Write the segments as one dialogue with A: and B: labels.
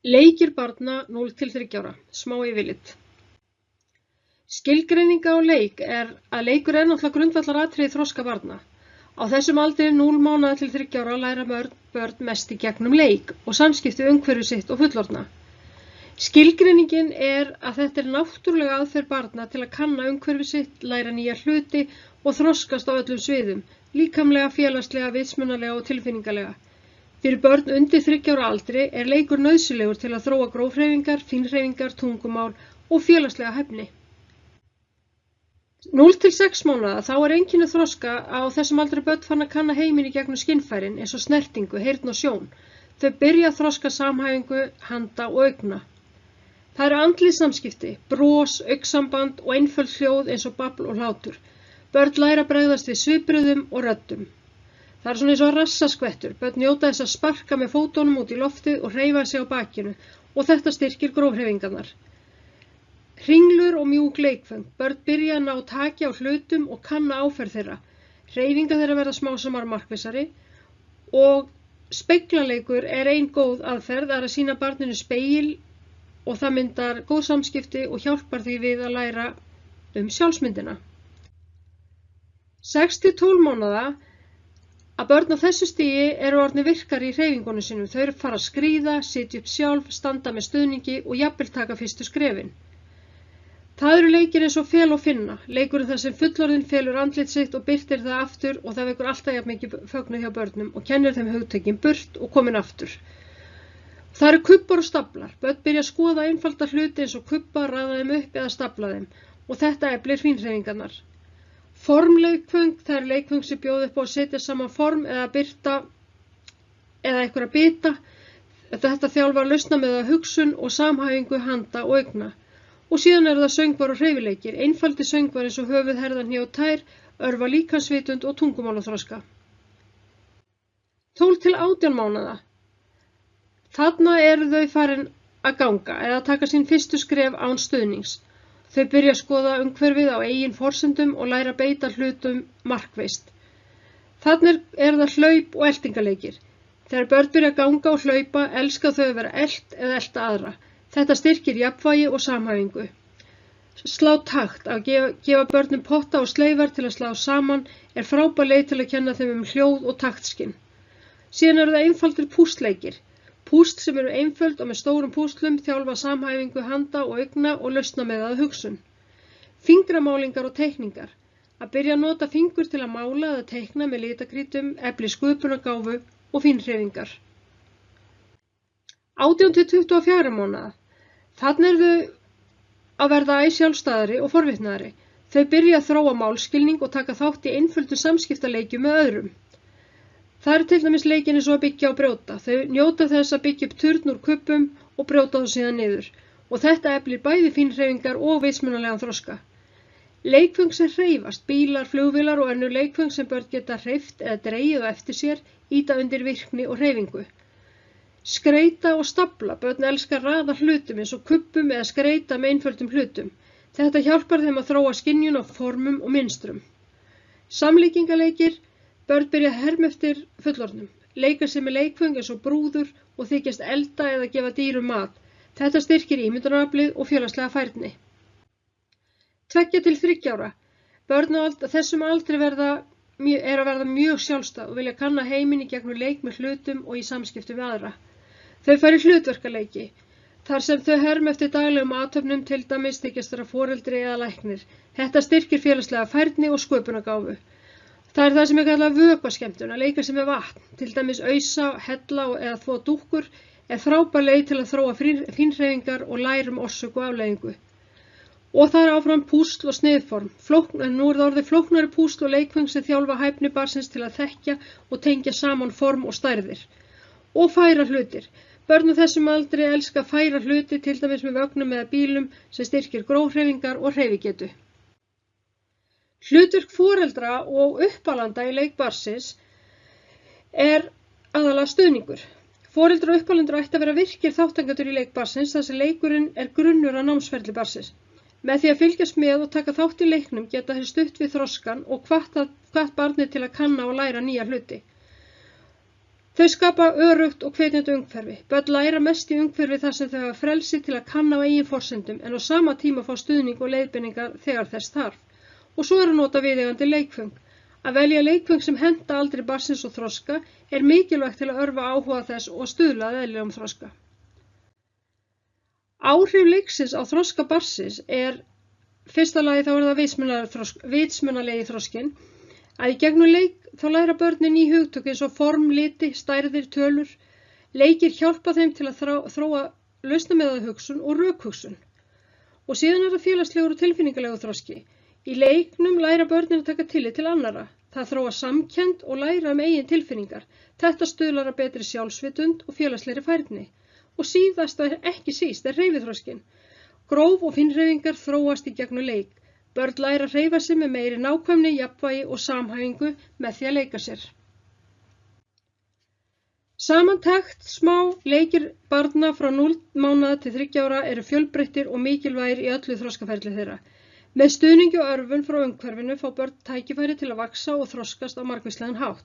A: Leikir barna 0 til 3 ára, smá yfirlit. Skilgreining á leik er að leikur er náttúrulega grundvallaratriði þroska barna. Á þessum aldri 0 mánaða til 3 ára læra börn mest í gegnum leik og samskipti við umhverfi sitt og fullorðna. Skilgreiningin er að þetta er náttúrulega aðferð barna til að kanna umhverfi sitt, læra nýja hluti og þroskast á öllum sviðum, líkamlega, félagslega, vitsmunalega og tilfinningalega. Fyrir börn undir 3 ára aldri er leikur nauðsynlegur til að þróa grófhreyfingar, fínhreyfingar, tungumál og félagslega hæfni. 0 til 6 mánaða þá er einkenni þroska á þessum aldri börn farin að kanna heiminn í gegnum skynfærin eins og snertingu, heyrn og sjón. Þau byrja að þroska samhæfingu, handa og augna. Það eru andleg samskipti, bros, augnsamband og einföld hljóð eins og babl og hlátur. Börn læra að bregðast við svipbrigðum og röddum. Það er svona eins og rassaskvettur. Börn njóta þess að sparka með fótunum út í loftið og hreyfa sig á bakinu og þetta styrkir grófhreyfingarnar. Hringlur og mjúk leikföng. Börn byrja að ná taki á hlutum og kanna áferð þeirra. Hreyfingar þeirra verða smásamar markvissari og speglaleikur er ein góð aðferð að sýna barninu spegil og það myndar góð samskipti og hjálpar því við að læra sjálfsmyndina. 6 til 12 mánaða að börn á þessu stigi eru orðnir virkari í hreyfingunum sínum. Þau fara að skríða, sitja upp sjálf, standa með stuðningi og jafnvel taka fyrstu skrefin. Það eru leikir eins og fel og finna, leikurinn þar sem fullorðinn felur andlit sitt og birtir það aftur og það vekur alltaf jafn mikið fögnuð hjá börnum og kennir þeim hugtökin burt og komin aftur. Það eru kubbur og staflar. Börn byrja að skoða einfalda hluti eins og kubba, raða þeim upp eða stafla þeim og þetta eflir fínhreyfingarnar. Formleikföng, það eru leikföng sem bjóða upp á að setja saman form eða birta eða einhverja bita. Þetta þjálfar lausna með hugsun og samhæfingu handa og augna. Og síðan eru það söngvar og hreyfileikir, einfaldi söngvar eins og höfuð, herðar, hné og tær, örva líkamsvitund og tungumálaþroska. 12 til 18 mánaða. Þarna eru þau farin að ganga eða taka sín fyrstu skref án stuðnings. Þau byrja að skoða umhverfið á eigin forsendum og læra að beita hlutum markvisst. Þannig eru það hlaup og eltingaleikir. Þegar börn byrja að ganga og hlaupa, elska þau að vera elt eða elta aðra. Þetta styrkir jafnvægi og samhæfingu. Slá takt, að gefa börnum potta og sleifar til að slá saman er frábær leið til að kenna þeim hljóð og taktskyn. Síðan eru það einfaldir pústleikir. Púsl sem eru einföld og með stórum púslum þjálfa samhæfingu handa og augna og lausna með það hugsun. Fingramálingar og teikningar. Að byrja að nota fingur til að mála eða teikna með litakrítum, efli sköpunargáfu og fínhreyfingar. 18 til 24 mánaða. Þarna eru þau að verða æ sjálfstæðari og forvitnaðri. Þau byrja að þróa málskilning og taka þátt í einföldum samskiptaleikjum með öðrum. Það eru til dæmis leikin eins og að byggja og brjóta. Þau njóta þess að byggja upp turn úr kubbum og brjóta þá síðan niður. Og þetta eflir bæði fínhreyfingar og vitsmunalegan þroska. Leikföng sem hreyfast, bílar, flugvélar og önnur leikföng sem börn geta hreyft eða dregið á eftir sér, ýta undir virkni og hreyfingu. Skreita og stafla. Börn elskar raða hlutum eins og kubbum eða skreita með einföldum hlutum. Þetta hjálpar þeim að þróa skynjun á formum og mynstrum. Samlíkingaleikir. Börn byrja að herma eftir fullorðnum, leika sig með leikföng eins og brúður og þykjast elda eða gefa dýrum mat. Þetta styrkir ímyndunaraflið og félagslega færni. 2 til 3 ára. Börn á þessum aldri er að verða mjög sjálfstæð og vilja kanna heiminn í gegnum leik með hlutum og í samskiptum við aðra. Þau fara í hlutverkaleiki, þar sem þau herma eftir daglegum athöfnum, til dæmis þykjast vera foreldri eða læknir. Þetta styrkir félagslega færni og sköpunargáfu. Það er það sem kallað vökvaskemmtun, að leika sig með vatn, til dæmis ausa, hella eða þvo dúkkur, er frábær leið til að þróa fínhreyfingar og læra orsök og afleiðingu. Og það er áfram púsl og sniðform. Nú er það orðið flóknari púsl og leikföng sem þjálfa hæfni barnsins til að þekkja og tengja saman form og stærðir. Og færa hlutir. Börn á þessum aldri elska að færa hluti, til dæmis með vögnum eða bílum sem styrkir grófhreyfingar og hreyfigetu. Hlutverk foreldra og uppalanda í leik barnsins er aðalega stuðningur. Foreldrar og uppalendur ætti að vera virkir þátttakendur í leik barnsins þar sem leikurinn er grunnur að námsferli barnsins. Með því að fylgjast með og taka þátt í leiknum geta þeir stutt við þroskan og hvatt barnið til að kanna og læra nýja hluti. Þau skapa öruggt og hvetjandi umhverfi. Börn læra mest í umhverfi þar sem þau hafa frelsi til að kanna á eigin forsendum en á sama tíma fá stuðning og leiðbeiningar þegar þess þarf. Og svo er að nota viðeigandi leikföng. Að velja leikföng sem henta aldri barnsins og þroska er mikilvægt til að örva áhuga þess og stuðla að eðlilegum þroska. Áhrif leiksins á þroska barnsins er fyrsta lagi þá er það vitsmunalegi þroskinn, að í gegnum leik þá læra börnin ný hugtök eins og form, liti, stærðir, tölur. Leikir hjálpa þeim til að þróa lausnamiðaða hugsun og rökhugsun. Og síðan er það félagslegur og tilfinningalegu þroski. Í leiknum læra börnin að taka tillit til annarra. Það þróa samkennd og læra eigin tilfinningar. Þetta stuðlar að betri sjálfsvitund og félagslegri færni. Og síðast ekki síst er hreyfiþroskinn. Gróf og fínhreyfingar þróast í gegnum leik. Börn læra að hreyfa sig með meiri nákvæmni, jafnvægi og samhæfingu með því að leika sér. Samantekt smá leikir barna frá 0 mánaða til 3 ára eru fjölbreyttir og mikilvægir í öllu þroskaferli þeirra. Með stuðningi og örvun frá umhverfinu fá börn tækifæri til að vaxa og þroskast á margvíslegan hátt.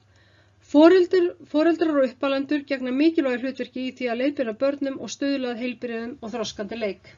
A: Foreldrar og uppalendur gegna mikilvægu hlutverki í því að leiðbeina börnum og stuðla að heilbrigðum og þroskandi leik.